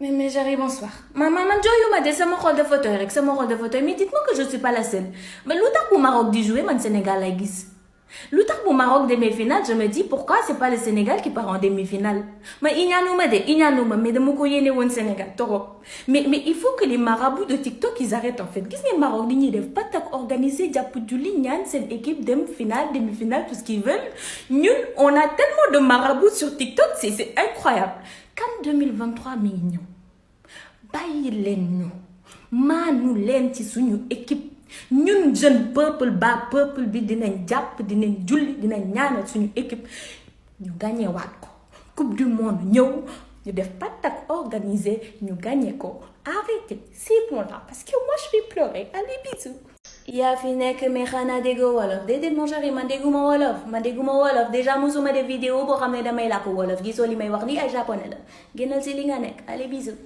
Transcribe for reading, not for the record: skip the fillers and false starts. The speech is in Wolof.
Mais j'arrive, bonsoir. Maman, je m'a dit, c'est mon rôle de fauteuil, c'est mon rôle de fauteuil. Mais dites-moi que je ne suis pas la seule. Mais l'autre pour Maroc dit jouer, man Sénégal la guise. L'autre pour Maroc demi-finale, je me dis pourquoi c'est pas le Sénégal qui part en demi-finale. Mais il y a nous, mais de mon au Sénégal, toro. Mais il faut que les marabouts de TikTok ils arrêtent en fait. Qu'est-ce que les Maroc ne doivent pas organiser Djapoudjouli, Nyan, c'est une équipe demi-finale, demi-finale, tout ce qu'ils veulent. Nous, on a tellement de marabouts sur TikTok, c'est incroyable. Quand 2023 mignon, bàyyi leen ñu maanu leen ci suñu équipe ñun jeune peuple bi dinañ jàpp dinañ julli dinañ ñaanal suñu équipe ñu gagné waat ko coupe du monde ñëw ñu def patak organisé ñu gagné ko arrêtez ces points-là parce que moi je vais pleurer allez bisous. yaa fi nekk mais xanaa déggoo wolof déedéet mon chéri man dégguma wolof déjà musuma def vidéo boo xam ne damay làkk wolof gisoo li may wax lii ay japonais la génnal si li nga nekk allez bisous.